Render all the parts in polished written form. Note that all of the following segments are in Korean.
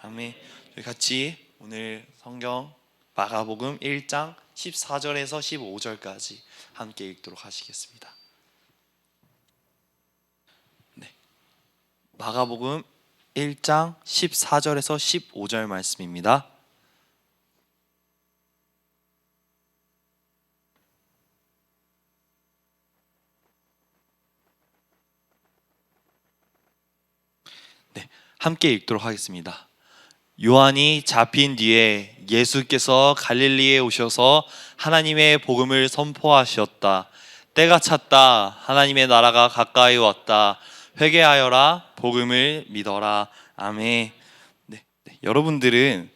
아멘. 우리 같이 오늘 성경 마가복음 1장 14절에서 15절까지 함께 읽도록 하시겠습니다. 네. 마가복음 1장 14절에서 15절 말씀입니다. 네, 함께 읽도록 하겠습니다. 요한이 잡힌 뒤에 예수께서 갈릴리에 오셔서 하나님의 복음을 선포하셨다. 때가 찼다. 하나님의 나라가 가까이 왔다. 회개하여라. 복음을 믿어라. 아멘. 네, 여러분들은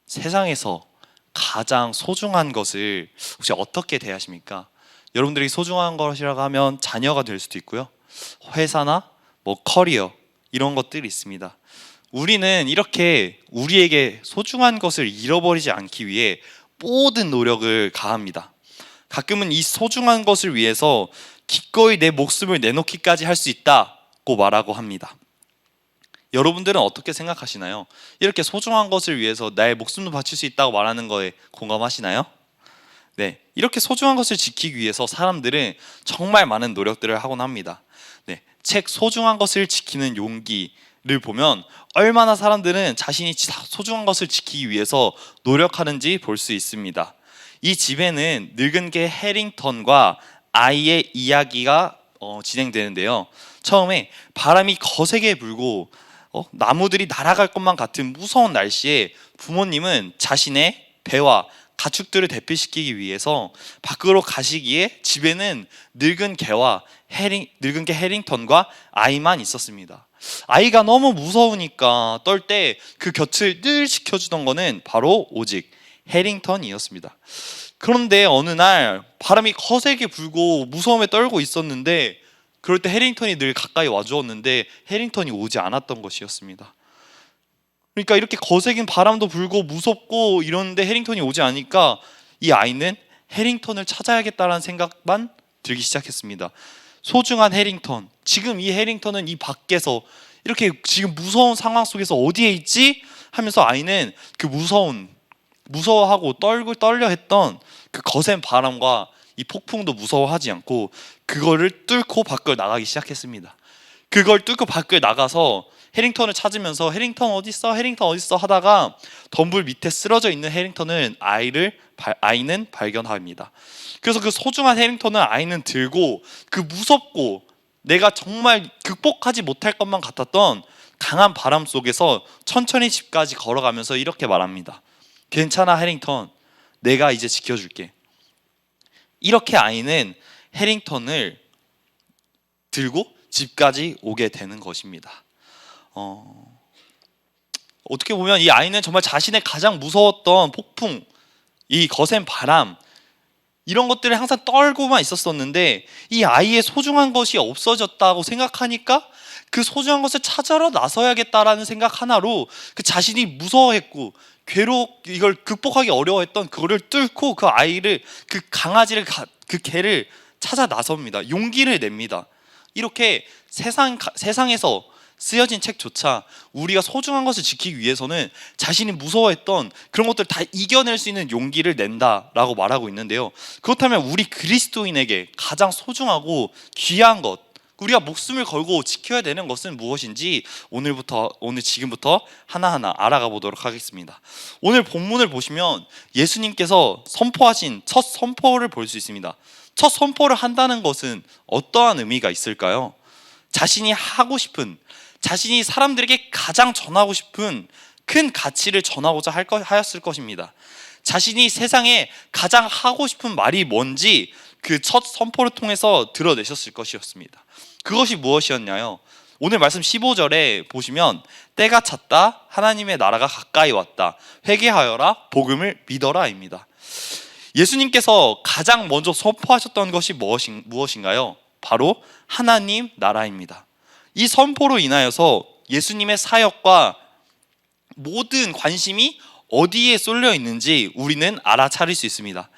세상에서 가장 소중한 것을 혹시 어떻게 대하십니까? 여러분들이 소중한 것이라고 하면 자녀가 될 수도 있고요, 회사나 커리어 이런 것들이 있습니다. 우리는 이렇게 우리에게 소중한 것을 잃어버리지 않기 위해 모든 노력을 가합니다. 가끔은 이 소중한 것을 위해서 기꺼이 내 목숨을 내놓기까지 할 수 있다고 말하고 합니다. 여러분들은 어떻게 생각하시나요? 이렇게 소중한 것을 위해서 나의 목숨도 바칠 수 있다고 말하는 거에 공감하시나요? 네, 이렇게 소중한 것을 지키기 위해서 사람들은 정말 많은 노력들을 하곤 합니다. 네, 책 소중한 것을 지키는 용기를 보면 얼마나 사람들은 자신이 소중한 것을 지키기 위해서 노력하는지 볼 수 있습니다. 이 집에는 늙은 개 해링턴과 아이의 이야기가 진행되는데요. 처음에 바람이 거세게 불고 나무들이 날아갈 것만 같은 무서운 날씨에 부모님은 자신의 배와 가축들을 대피시키기 위해서 밖으로 가시기에 집에는 늙은 개 해링턴과 아이만 있었습니다. 아이가 너무 무서우니까 떨 때 그 곁을 늘 지켜주던 거는 바로 오직 해링턴이었습니다. 그런데 어느 날 바람이 거세게 불고 무서움에 떨고 있었는데, 그럴 때 해링턴이 늘 가까이 와주었는데 해링턴이 오지 않았던 것이었습니다. 그러니까 이렇게 거세긴 바람도 불고 무섭고 이러는데 해링턴이 오지 않으니까 이 아이는 해링턴을 찾아야겠다는 생각만 들기 시작했습니다. 소중한 해링턴, 지금 이 해링턴은 이 밖에서 이렇게 지금 무서운 상황 속에서 어디에 있지? 하면서 아이는 그 무서워하고 떨려 했던 그 거센 바람과 이 폭풍도 무서워하지 않고 그거를 뚫고 밖을 나가기 시작했습니다. 그걸 뚫고 밖을 나가서 해링턴을 찾으면서 해링턴 어딨어? 해링턴 어딨어? 하다가 덤불 밑에 쓰러져 있는 해링턴을 아이는 발견합니다. 그래서 그 소중한 해링턴을 아이는 들고 그 무섭고 내가 정말 극복하지 못할 것만 같았던 강한 바람 속에서 천천히 집까지 걸어가면서 이렇게 말합니다. 괜찮아 해링턴, 내가 이제 지켜줄게. 이렇게 아이는 해링턴을 들고 집까지 오게 되는 것입니다. 어떻게 보면 이 아이는 정말 자신의 가장 무서웠던 폭풍, 이 거센 바람, 이런 것들을 항상 떨고만 있었었는데 이 아이의 소중한 것이 없어졌다고 생각하니까 그 소중한 것을 찾으러 나서야겠다라는 생각 하나로 그 자신이 무서워했고 이걸 극복하기 어려워했던 그거를 뚫고 그 아이를, 그 강아지를, 그 개를 찾아 나섭니다. 용기를 냅니다. 이렇게 세상에서 쓰여진 책조차 우리가 소중한 것을 지키기 위해서는 자신이 무서워했던 그런 것들을 다 이겨낼 수 있는 용기를 낸다라고 말하고 있는데요. 그렇다면 우리 그리스도인에게 가장 소중하고 귀한 것, 우리가 목숨을 걸고 지켜야 되는 것은 무엇인지 지금부터 하나하나 알아가 보도록 하겠습니다. 오늘 본문을 보시면 예수님께서 선포하신 첫 선포를 볼 수 있습니다. 첫 선포를 한다는 것은 어떠한 의미가 있을까요? 자신이 하고 싶은, 자신이 사람들에게 가장 전하고 싶은 큰 가치를 전하고자 하였을 것입니다. 자신이 세상에 가장 하고 싶은 말이 뭔지 그 첫 선포를 통해서 드러내셨을 것이었습니다. 그것이 무엇이었냐요? 오늘 말씀 15절에 보시면 때가 찼다, 하나님의 나라가 가까이 왔다, 회개하여라, 복음을 믿어라입니다. 예수님께서 가장 먼저 선포하셨던 것이 무엇인가요? 바로 하나님 나라입니다. 이 선포로 인하여서 예수님의 사역과 모든 관심이 어디에 쏠려 있는지 우리는 알아차릴 수 있습니다.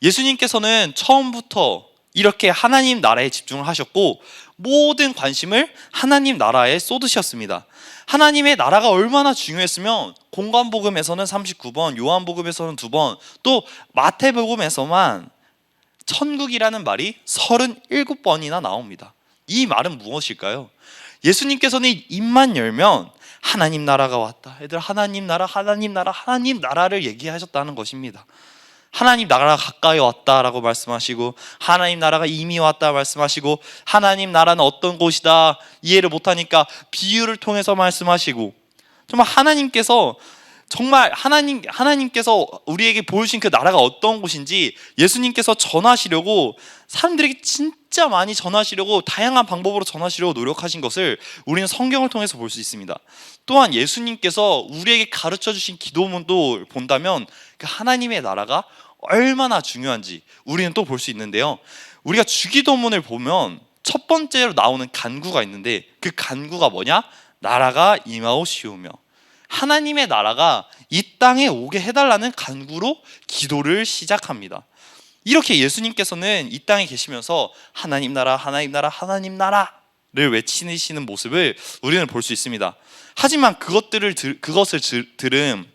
예수님께서는 처음부터 이렇게 하나님 나라에 집중을 하셨고 모든 관심을 하나님 나라에 쏟으셨습니다. 하나님의 나라가 얼마나 중요했으면 공관복음에서는 39번, 요한복음에서는 2번, 또 마태복음에서만 천국이라는 말이 37번이나 나옵니다. 이 말은 무엇일까요? 예수님께서는 입만 열면 하나님 나라가 왔다, 애들 하나님 나라, 하나님 나라, 하나님 나라를 얘기하셨다는 것입니다. 하나님 나라가 가까이 왔다라고 말씀하시고, 하나님 나라가 이미 왔다 말씀하시고, 하나님 나라는 어떤 곳이다 이해를 못하니까 비유를 통해서 말씀하시고, 정말 하나님께서 우리에게 보여주신 그 나라가 어떤 곳인지 예수님께서 전하시려고, 사람들에게 진짜 많이 전하시려고 다양한 방법으로 전하시려고 노력하신 것을 우리는 성경을 통해서 볼 수 있습니다. 또한 예수님께서 우리에게 가르쳐 주신 기도문도 본다면 그 하나님의 나라가 얼마나 중요한지 우리는 또 볼 수 있는데요. 우리가 주기도문을 보면 첫 번째로 나오는 간구가 있는데, 그 간구가 뭐냐? 나라가 임하옵시오며, 하나님의 나라가 이 땅에 오게 해달라는 간구로 기도를 시작합니다. 이렇게 예수님께서는 이 땅에 계시면서 하나님 나라, 하나님 나라, 하나님 나라를 외치시는 모습을 우리는 볼 수 있습니다. 하지만 그것을 들은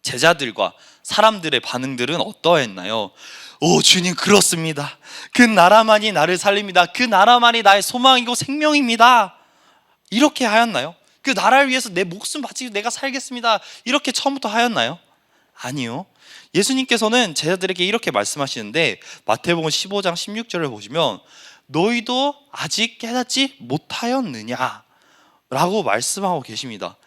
제자들과 사람들의 반응들은 어떠했나요? 오, 주님, 그렇습니다. 그 나라만이 나를 살립니다. 그 나라만이 나의 소망이고 생명입니다. 이렇게 하였나요? 그 나라를 위해서 내 목숨 바치고 내가 살겠습니다, 이렇게 처음부터 하였나요? 아니요. 예수님께서는 제자들에게 이렇게 말씀하시는데, 마태복음 15장 16절을 보시면 너희도 아직 깨닫지 못하였느냐 라고 말씀하고 계십니다.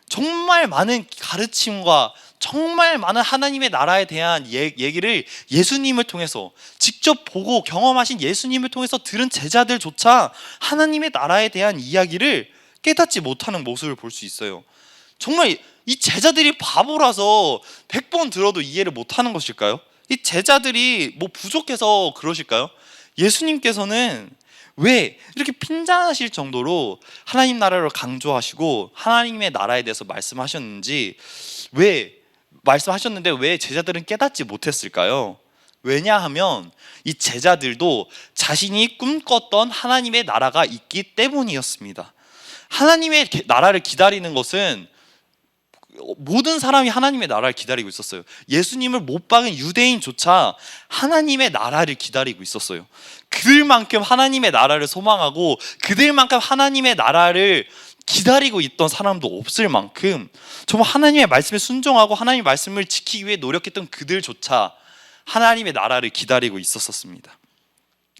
정말 많은 가르침과 정말 많은 하나님의 나라에 대한 얘기를 예수님을 통해서 직접 보고 경험하신 예수님을 통해서 들은 제자들조차 하나님의 나라에 대한 이야기를 깨닫지 못하는 모습을 볼 수 있어요. 정말 이 제자들이 바보라서 100번 들어도 이해를 못하는 것일까요? 이 제자들이 뭐 부족해서 그러실까요? 예수님께서는 왜 이렇게 핀잔하실 정도로 하나님 나라를 강조하시고 하나님의 나라에 대해서 말씀하셨는데 왜 제자들은 깨닫지 못했을까요? 왜냐하면 이 제자들도 자신이 꿈꿨던 하나님의 나라가 있기 때문이었습니다. 하나님의 나라를 기다리는 것은, 모든 사람이 하나님의 나라를 기다리고 있었어요. 예수님을 못 박은 유대인조차 하나님의 나라를 기다리고 있었어요. 그들만큼 하나님의 나라를 소망하고 그들만큼 하나님의 나라를 기다리고 있던 사람도 없을 만큼 정말 하나님의 말씀에 순종하고 하나님의 말씀을 지키기 위해 노력했던 그들조차 하나님의 나라를 기다리고 있었습니다.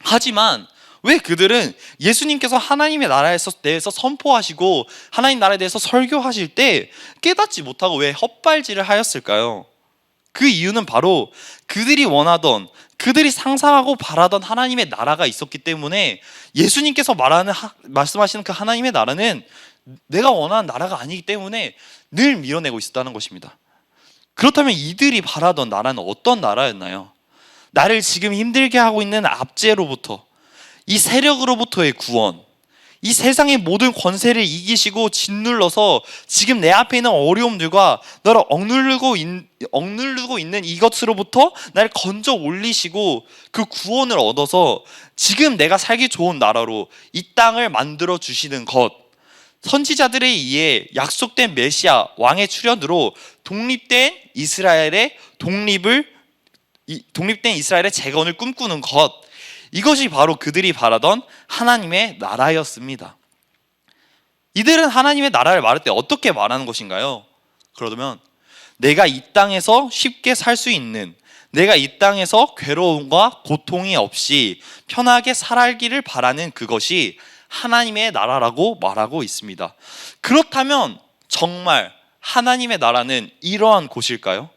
하지만 왜 그들은 예수님께서 하나님의 나라에 대해서 선포하시고 하나님 나라에 대해서 설교하실 때 깨닫지 못하고 왜 헛발질을 하였을까요? 그 이유는 바로 그들이 원하던, 그들이 상상하고 바라던 하나님의 나라가 있었기 때문에, 예수님께서 말씀하시는 그 하나님의 나라는 내가 원하는 나라가 아니기 때문에 늘 밀어내고 있었다는 것입니다. 그렇다면 이들이 바라던 나라는 어떤 나라였나요? 나를 지금 힘들게 하고 있는 압제로부터, 이 세력으로부터의 구원, 이 세상의 모든 권세를 이기시고 짓눌러서 지금 내 앞에 있는 어려움들과 너를 억누르고 있는 이것으로부터 나를 건져 올리시고 그 구원을 얻어서 지금 내가 살기 좋은 나라로 이 땅을 만들어 주시는 것, 선지자들에 의해 약속된 메시아 왕의 출현으로 독립된 이스라엘의 재건을 꿈꾸는 것, 이것이 바로 그들이 바라던 하나님의 나라였습니다. 이들은 하나님의 나라를 말할 때 어떻게 말하는 것인가요? 그러면 내가 이 땅에서 쉽게 살 수 있는, 내가 이 땅에서 괴로움과 고통이 없이 편하게 살기를 바라는 그것이 하나님의 나라라고 말하고 있습니다. 그렇다면 정말 하나님의 나라는 이러한 곳일까요?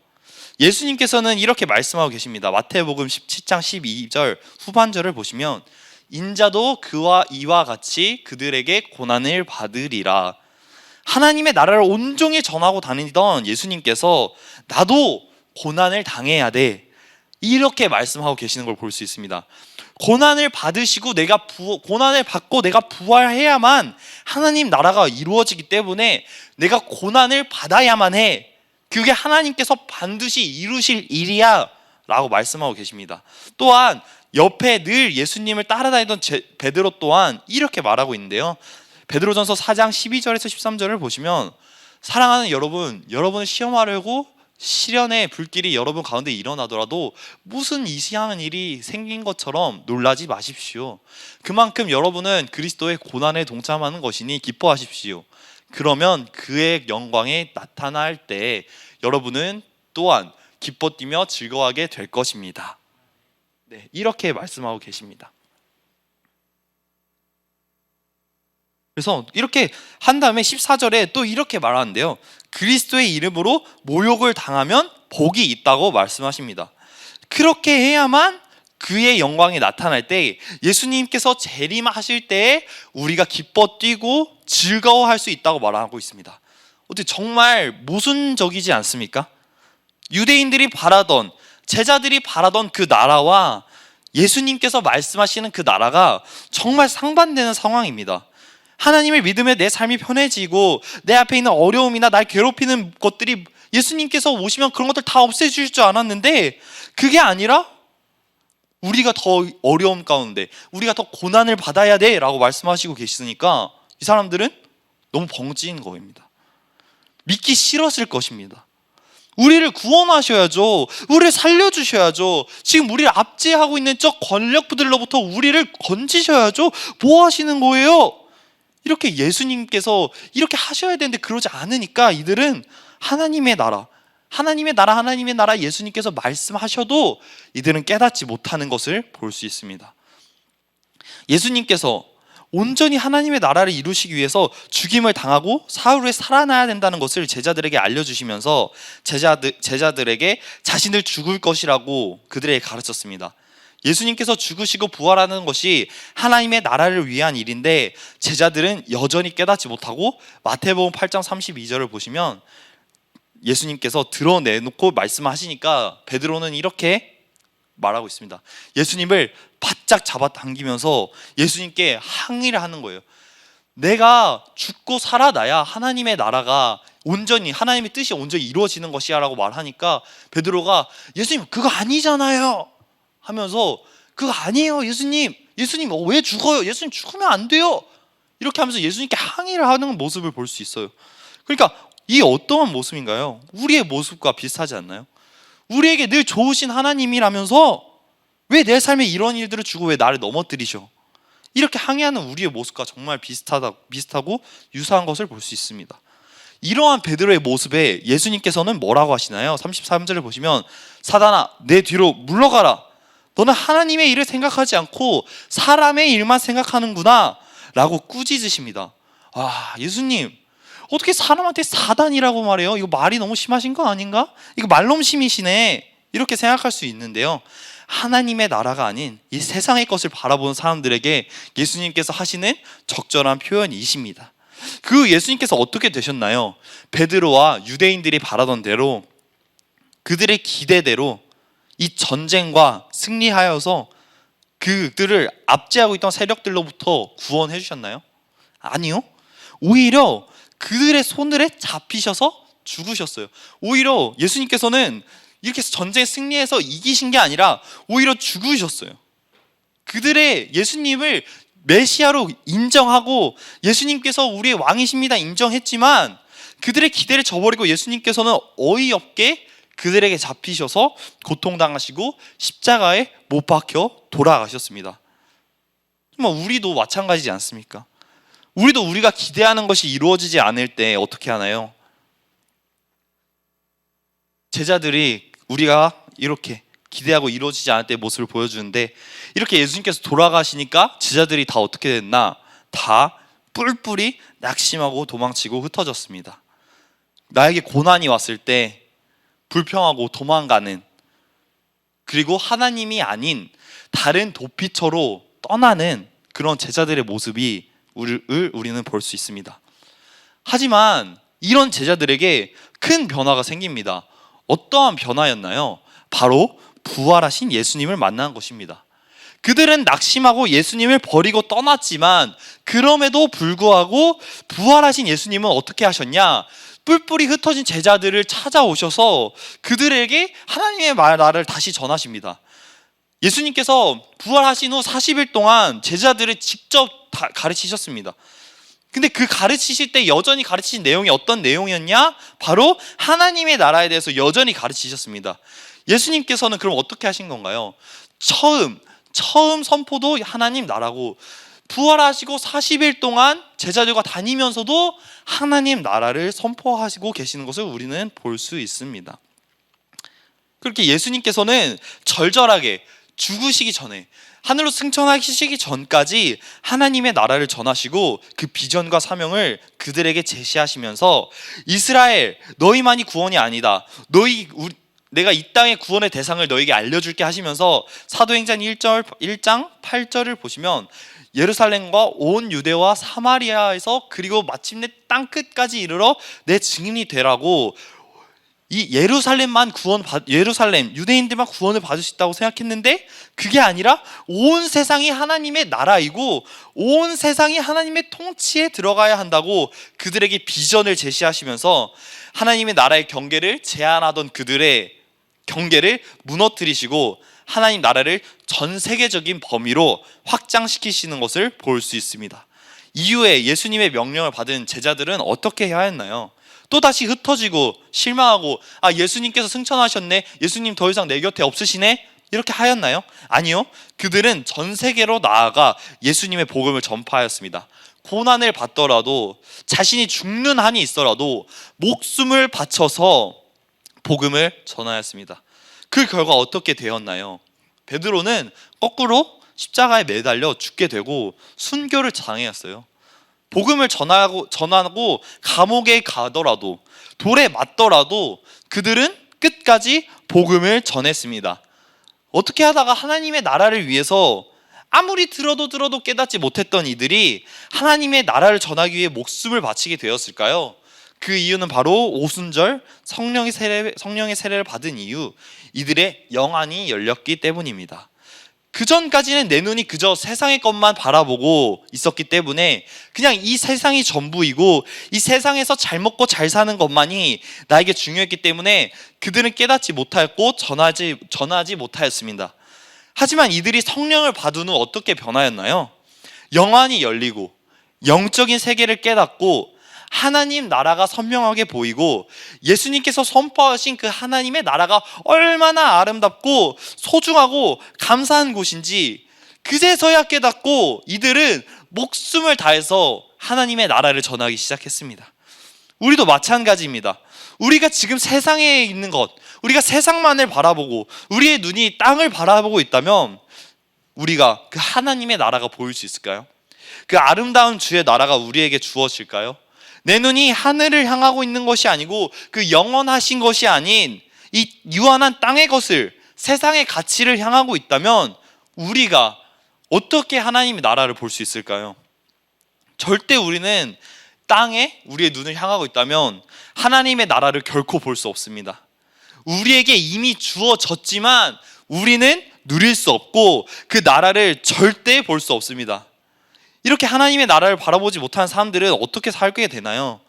예수님께서는 이렇게 말씀하고 계십니다. 마태복음 17장 12절 후반절을 보시면 인자도 그와 이와 같이 그들에게 고난을 받으리라. 하나님의 나라를 온종일 전하고 다니던 예수님께서 나도 고난을 당해야 돼, 이렇게 말씀하고 계시는 걸 볼 수 있습니다. 고난을 받으시고 고난을 받고 내가 부활해야만 하나님 나라가 이루어지기 때문에 내가 고난을 받아야만 해, 그게 하나님께서 반드시 이루실 일이야 라고 말씀하고 계십니다. 또한 옆에 늘 예수님을 따라다니던 베드로 또한 이렇게 말하고 있는데요. 베드로전서 4장 12절에서 13절을 보시면, 사랑하는 여러분, 여러분을 시험하려고 시련의 불길이 여러분 가운데 일어나더라도 무슨 이상한 일이 생긴 것처럼 놀라지 마십시오. 그만큼 여러분은 그리스도의 고난에 동참하는 것이니 기뻐하십시오. 그러면 그의 영광에 나타날 때 여러분은 또한 기뻐 뛰며 즐거워하게 될 것입니다. 네, 이렇게 말씀하고 계십니다. 그래서 이렇게 한 다음에 14절에 또 이렇게 말하는데요. 그리스도의 이름으로 모욕을 당하면 복이 있다고 말씀하십니다. 그렇게 해야만 그의 영광이 나타날 때, 예수님께서 재림하실 때에 우리가 기뻐 뛰고 즐거워할 수 있다고 말하고 있습니다. 어떻게 정말 모순적이지 않습니까? 유대인들이 바라던, 제자들이 바라던 그 나라와 예수님께서 말씀하시는 그 나라가 정말 상반되는 상황입니다. 하나님을 믿으면 내 삶이 편해지고 내 앞에 있는 어려움이나 날 괴롭히는 것들이 예수님께서 오시면 그런 것들 다 없애주실 줄 알았는데, 그게 아니라 우리가 더 어려움 가운데, 우리가 더 고난을 받아야 돼 라고 말씀하시고 계시니까 이 사람들은 너무 벙찌인 겁니다. 믿기 싫었을 것입니다. 우리를 구원하셔야죠. 우리를 살려주셔야죠. 지금 우리를 압제하고 있는 저 권력부들로부터 우리를 건지셔야죠. 뭐 하시는 거예요? 이렇게 예수님께서 이렇게 하셔야 되는데 그러지 않으니까 이들은 하나님의 나라, 하나님의 나라, 하나님의 나라 예수님께서 말씀하셔도 이들은 깨닫지 못하는 것을 볼 수 있습니다. 예수님께서 온전히 하나님의 나라를 이루시기 위해서 죽임을 당하고 사흘 후에 살아나야 된다는 것을 제자들에게 알려주시면서 제자들에게 자신을 죽을 것이라고 그들에게 가르쳤습니다. 예수님께서 죽으시고 부활하는 것이 하나님의 나라를 위한 일인데 제자들은 여전히 깨닫지 못하고, 마태복음 8장 32절을 보시면 예수님께서 드러내놓고 말씀하시니까 베드로는 이렇게 말하고 있습니다. 예수님을 바짝 잡아당기면서 예수님께 항의를 하는 거예요. 내가 죽고 살아나야 하나님의 나라가 온전히, 하나님의 뜻이 온전히 이루어지는 것이야 라고 말하니까 베드로가 예수님 그거 아니잖아요 하면서, 그거 아니에요 예수님 왜 죽어요? 예수님 죽으면 안 돼요. 이렇게 하면서 예수님께 항의를 하는 모습을 볼 수 있어요. 그러니까 이 어떠한 모습인가요? 우리의 모습과 비슷하지 않나요? 우리에게 늘 좋으신 하나님이라면서 왜 내 삶에 이런 일들을 주고 왜 나를 넘어뜨리셔? 이렇게 항의하는 우리의 모습과 정말 비슷하고 유사한 것을 볼 수 있습니다. 이러한 베드로의 모습에 예수님께서는 뭐라고 하시나요? 33절을 보시면, 사단아 내 뒤로 물러가라. 너는 하나님의 일을 생각하지 않고 사람의 일만 생각하는구나 라고 꾸짖으십니다. 아, 예수님 어떻게 사람한테 사단이라고 말해요? 이거 말이 너무 심하신 거 아닌가? 이거 말넘심이시네 이렇게 생각할 수 있는데요, 하나님의 나라가 아닌 이 세상의 것을 바라보는 사람들에게 예수님께서 하시는 적절한 표현이십니다. 그 예수님께서 어떻게 되셨나요? 베드로와 유대인들이 바라던 대로, 그들의 기대대로 이 전쟁과 승리하여서 그들을 압제하고 있던 세력들로부터 구원해 주셨나요? 아니요. 오히려 그들의 손을에 잡히셔서 죽으셨어요. 오히려 예수님께서는 이렇게 전쟁 승리해서 이기신 게 아니라 오히려 죽으셨어요. 그들의 예수님을 메시아로 인정하고 예수님께서 우리의 왕이십니다 인정했지만, 그들의 기대를 저버리고 예수님께서는 어이없게 그들에게 잡히셔서 고통당하시고 십자가에 못 박혀 돌아가셨습니다. 정말 우리도 마찬가지지 않습니까? 우리도 우리가 기대하는 것이 이루어지지 않을 때 어떻게 하나요? 제자들이 우리가 이렇게 기대하고 이루어지지 않을 때의 모습을 보여주는데, 이렇게 예수님께서 돌아가시니까 제자들이 다 어떻게 됐나? 다 뿔뿔이 낙심하고 도망치고 흩어졌습니다. 나에게 고난이 왔을 때 불평하고 도망가는, 그리고 하나님이 아닌 다른 도피처로 떠나는 그런 제자들의 모습이 우리는 볼 수 있습니다. 하지만 이런 제자들에게 큰 변화가 생깁니다. 어떠한 변화였나요? 바로 부활하신 예수님을 만난 것입니다. 그들은 낙심하고 예수님을 버리고 떠났지만 그럼에도 불구하고 부활하신 예수님은 어떻게 하셨냐? 뿔뿔이 흩어진 제자들을 찾아오셔서 그들에게 하나님의 나라를 다시 전하십니다. 예수님께서 부활하신 후 40일 동안 제자들을 직접 가르치셨습니다. 근데 그 가르치실 때 여전히 가르치신 내용이 어떤 내용이었냐? 바로 하나님의 나라에 대해서 여전히 가르치셨습니다. 예수님께서는 그럼 어떻게 하신 건가요? 처음 선포도 하나님 나라고, 부활하시고 40일 동안 제자들과 다니면서도 하나님 나라를 선포하시고 계시는 것을 우리는 볼 수 있습니다. 그렇게 예수님께서는 절절하게 죽으시기 전에, 하늘로 승천하시기 전까지 하나님의 나라를 전하시고 그 비전과 사명을 그들에게 제시하시면서, 이스라엘 너희만이 구원이 아니다, 내가 이 땅의 구원의 대상을 너에게 알려줄게 하시면서 사도행전 1장 8절을 보시면 예루살렘과 온 유대와 사마리아에서 그리고 마침내 땅끝까지 이르러 내 증인이 되라고, 이 예루살렘 유대인들만 구원을 받을 수 있다고 생각했는데 그게 아니라 온 세상이 하나님의 나라이고 온 세상이 하나님의 통치에 들어가야 한다고 그들에게 비전을 제시하시면서 하나님의 나라의 경계를 제한하던 그들의 경계를 무너뜨리시고 하나님 나라를 전 세계적인 범위로 확장시키시는 것을 볼 수 있습니다. 이후에 예수님의 명령을 받은 제자들은 어떻게 해야 했나요? 또다시 흩어지고 실망하고, 예수님께서 승천하셨네, 예수님 더 이상 내 곁에 없으시네, 이렇게 하였나요? 아니요. 그들은 전 세계로 나아가 예수님의 복음을 전파하였습니다. 고난을 받더라도, 자신이 죽는 한이 있더라도 목숨을 바쳐서 복음을 전하였습니다. 그 결과 어떻게 되었나요? 베드로는 거꾸로 십자가에 매달려 죽게 되고 순교를 당했어요. 복음을 전하고 감옥에 가더라도, 돌에 맞더라도 그들은 끝까지 복음을 전했습니다. 어떻게 하다가 하나님의 나라를 위해서 아무리 들어도 깨닫지 못했던 이들이 하나님의 나라를 전하기 위해 목숨을 바치게 되었을까요? 그 이유는 바로 오순절 성령의 세례를 받은 이유, 이들의 영안이 열렸기 때문입니다. 그 전까지는 내 눈이 그저 세상의 것만 바라보고 있었기 때문에 그냥 이 세상이 전부이고 이 세상에서 잘 먹고 잘 사는 것만이 나에게 중요했기 때문에 그들은 깨닫지 못하였고 전하지 못하였습니다. 하지만 이들이 성령을 받은 후 어떻게 변하였나요? 영안이 열리고 영적인 세계를 깨닫고 하나님 나라가 선명하게 보이고 예수님께서 선포하신 그 하나님의 나라가 얼마나 아름답고 소중하고 감사한 곳인지 그제서야 깨닫고 이들은 목숨을 다해서 하나님의 나라를 전하기 시작했습니다. 우리도 마찬가지입니다. 우리가 지금 세상에 있는 것, 우리가 세상만을 바라보고 우리의 눈이 땅을 바라보고 있다면 우리가 그 하나님의 나라가 보일 수 있을까요? 그 아름다운 주의 나라가 우리에게 주어질까요? 내 눈이 하늘을 향하고 있는 것이 아니고 그 영원하신 것이 아닌 이 유한한 땅의 것을, 세상의 가치를 향하고 있다면 우리가 어떻게 하나님의 나라를 볼 수 있을까요? 절대 우리는 땅에 우리의 눈을 향하고 있다면 하나님의 나라를 결코 볼 수 없습니다. 우리에게 이미 주어졌지만 우리는 누릴 수 없고 그 나라를 절대 볼 수 없습니다. 이렇게 하나님의 나라를 바라보지 못한 사람들은 어떻게 살게 되나요?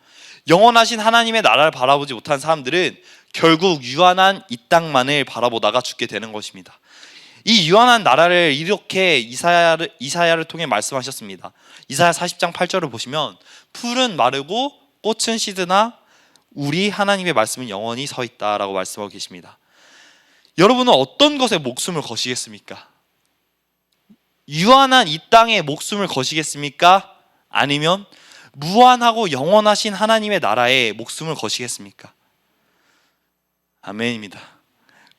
영원하신 하나님의 나라를 바라보지 못한 사람들은 결국 유한한 이 땅만을 바라보다가 죽게 되는 것입니다. 이 유한한 나라를 이렇게 이사야를 통해 말씀하셨습니다. 이사야 40장 8절을 보시면 풀은 마르고 꽃은 시드나 우리 하나님의 말씀은 영원히 서 있다라고 말씀하고 계십니다. 여러분은 어떤 것에 목숨을 거시겠습니까? 유한한 이 땅에 목숨을 거시겠습니까? 아니면 무한하고 영원하신 하나님의 나라에 목숨을 거시겠습니까? 아멘입니다.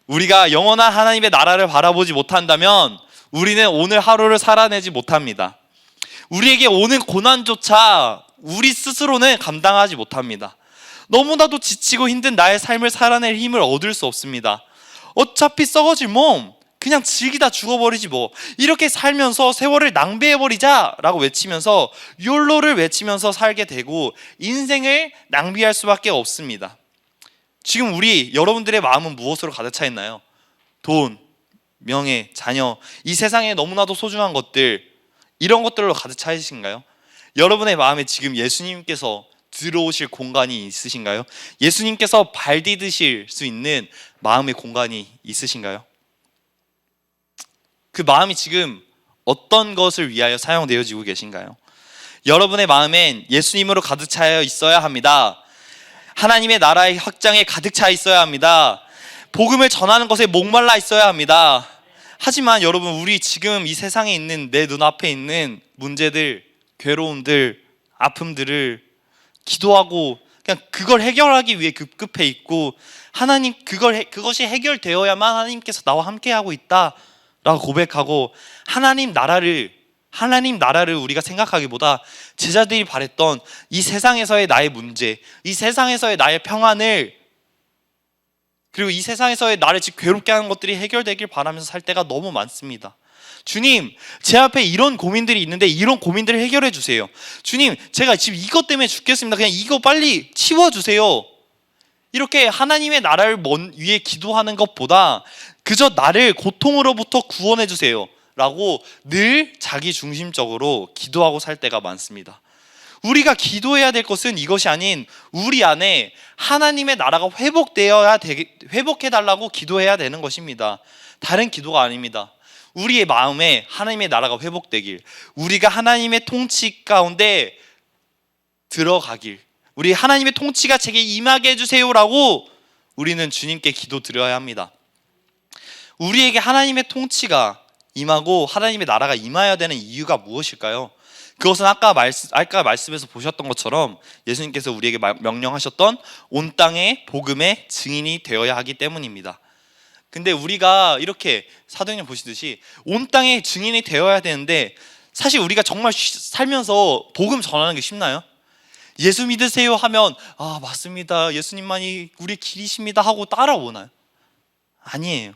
우리가 영원한 하나님의 나라를 바라보지 못한다면 우리는 오늘 하루를 살아내지 못합니다. 우리에게 오는 고난조차 우리 스스로는 감당하지 못합니다. 너무나도 지치고 힘든 나의 삶을 살아낼 힘을 얻을 수 없습니다. 어차피 썩어질 몸 그냥 즐기다 죽어버리지 뭐, 이렇게 살면서 세월을 낭비해버리자 라고 외치면서 욜로를 외치면서 살게 되고 인생을 낭비할 수밖에 없습니다. 지금 여러분들의 마음은 무엇으로 가득 차 있나요? 돈, 명예, 자녀, 이 세상에 너무나도 소중한 것들, 이런 것들로 가득 차 있으신가요? 여러분의 마음에 지금 예수님께서 들어오실 공간이 있으신가요? 예수님께서 발 디디실 수 있는 마음의 공간이 있으신가요? 그 마음이 지금 어떤 것을 위하여 사용되어지고 계신가요? 여러분의 마음엔 예수님으로 가득 차여 있어야 합니다. 하나님의 나라의 확장에 가득 차 있어야 합니다. 복음을 전하는 것에 목말라 있어야 합니다. 하지만 여러분, 우리 지금 이 세상에 있는 내 눈앞에 있는 문제들, 괴로움들, 아픔들을 기도하고 그냥 그걸 해결하기 위해 급급해 있고, 하나님 그것이 해결되어야만 하나님께서 나와 함께하고 있다라고 고백하고, 하나님 나라를 우리가 생각하기보다 제자들이 바랬던 이 세상에서의 나의 문제, 이 세상에서의 나의 평안을, 그리고 이 세상에서의 나를 지금 괴롭게 하는 것들이 해결되길 바라면서 살 때가 너무 많습니다. 주님, 제 앞에 이런 고민들이 있는데 이런 고민들을 해결해 주세요. 주님, 제가 지금 이것 때문에 죽겠습니다. 그냥 이거 빨리 치워주세요. 이렇게 하나님의 나라를 위해 기도하는 것보다 그저 나를 고통으로부터 구원해 주세요 라고 늘 자기 중심적으로 기도하고 살 때가 많습니다. 우리가 기도해야 될 것은 이것이 아닌, 우리 안에 하나님의 나라가 회복해달라고 기도해야 되는 것입니다. 다른 기도가 아닙니다. 우리의 마음에 하나님의 나라가 회복되길, 우리가 하나님의 통치 가운데 들어가길, 우리 하나님의 통치가 제게 임하게 해주세요라고 우리는 주님께 기도드려야 합니다. 우리에게 하나님의 통치가 임하고 하나님의 나라가 임하여야 되는 이유가 무엇일까요? 그것은 아까 말씀에서 보셨던 것처럼 예수님께서 우리에게 명령하셨던 온 땅의 복음의 증인이 되어야 하기 때문입니다. 근데 우리가 이렇게 사도행전 보시듯이 온 땅의 증인이 되어야 되는데, 사실 우리가 정말 살면서 복음 전하는 게 쉽나요? 예수 믿으세요 하면 맞습니다, 예수님만이 우리 길이십니다 하고 따라오나요? 아니에요.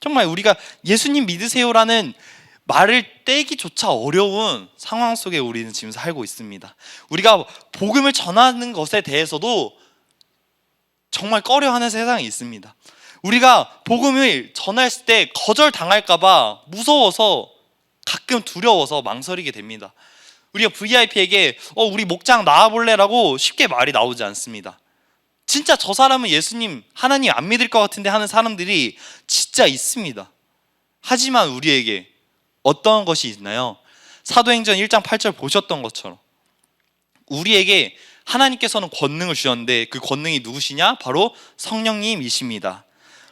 정말 우리가 예수님 믿으세요라는 말을 떼기조차 어려운 상황 속에 우리는 지금 살고 있습니다. 우리가 복음을 전하는 것에 대해서도 정말 꺼려하는 세상이 있습니다. 우리가 복음을 전했을 때 거절당할까봐 무서워서, 가끔 두려워서 망설이게 됩니다. 우리가 VIP에게 우리 목장 나와볼래라고 쉽게 말이 나오지 않습니다. 진짜 저 사람은 예수님, 하나님 안 믿을 것 같은데 하는 사람들이 진짜 있습니다. 하지만 우리에게 어떤 것이 있나요? 사도행전 1장 8절 보셨던 것처럼 우리에게 하나님께서는 권능을 주셨는데, 그 권능이 누구시냐? 바로 성령님이십니다.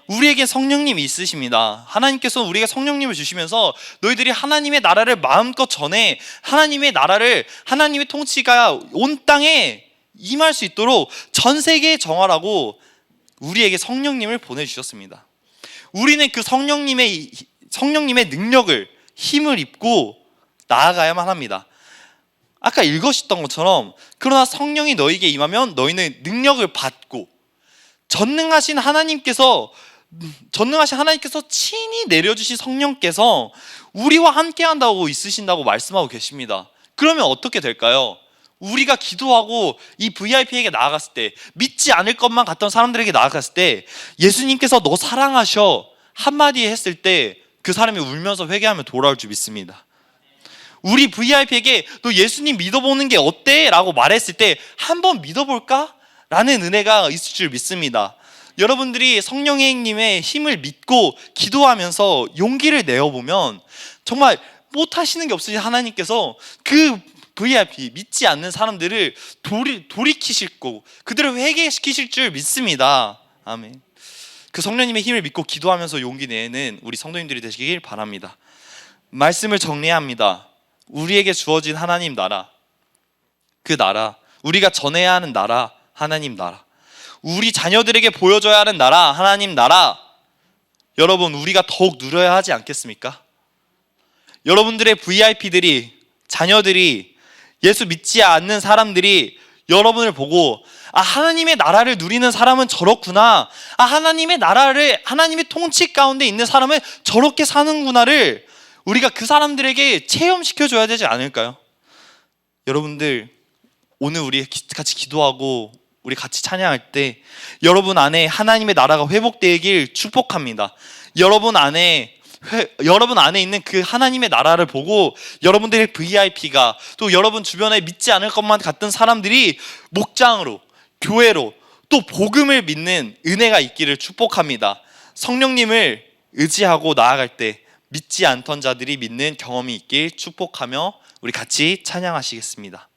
우리에게 성령님이 있으십니다. 하나님께서는 우리에게 성령님을 주시면서 너희들이 하나님의 나라를 마음껏 전해, 하나님의 나라를, 하나님의 통치가 온 땅에 임할 수 있도록 전 세계에 정하라고 우리에게 성령님을 보내주셨습니다. 우리는 그 성령님의 능력을, 힘을 입고 나아가야만 합니다. 아까 읽으셨던 것처럼, 그러나 성령이 너희에게 임하면 너희는 능력을 받고, 전능하신 하나님께서 친히 내려주신 성령께서 우리와 함께 한다고 있으신다고 말씀하고 계십니다. 그러면 어떻게 될까요? 우리가 기도하고 이 VIP에게 나아갔을 때, 믿지 않을 것만 같던 사람들에게 나아갔을 때, 예수님께서 너 사랑하셔 한마디 했을 때 그 사람이 울면서 회개하며 돌아올 줄 믿습니다. 우리 VIP에게 너 예수님 믿어보는 게 어때? 라고 말했을 때 한번 믿어볼까? 라는 은혜가 있을 줄 믿습니다. 여러분들이 성령님의 힘을 믿고 기도하면서 용기를 내어보면 정말 못하시는 게 없으신 하나님께서 그 VIP, 믿지 않는 사람들을 돌이키실 거고 그들을 회개시키실 줄 믿습니다. 아멘. 그 성령님의 힘을 믿고 기도하면서 용기 내는 우리 성도님들이 되시길 바랍니다. 말씀을 정리합니다. 우리에게 주어진 하나님 나라, 그 나라, 우리가 전해야 하는 나라, 하나님 나라, 우리 자녀들에게 보여줘야 하는 나라, 하나님 나라, 여러분 우리가 더욱 누려야 하지 않겠습니까? 여러분들의 VIP들이, 자녀들이, 예수 믿지 않는 사람들이 여러분을 보고 하나님의 나라를 누리는 사람은 저렇구나, 하나님의 나라를, 하나님의 통치 가운데 있는 사람은 저렇게 사는구나를 우리가 그 사람들에게 체험시켜줘야 되지 않을까요? 여러분들, 오늘 우리 같이 기도하고 우리 같이 찬양할 때 여러분 안에 하나님의 나라가 회복되길 축복합니다. 여러분 안에 있는 그 하나님의 나라를 보고 여러분들의 VIP가, 또 여러분 주변에 믿지 않을 것만 같던 사람들이 목장으로, 교회로, 또 복음을 믿는 은혜가 있기를 축복합니다. 성령님을 의지하고 나아갈 때 믿지 않던 자들이 믿는 경험이 있길 축복하며 우리 같이 찬양하시겠습니다.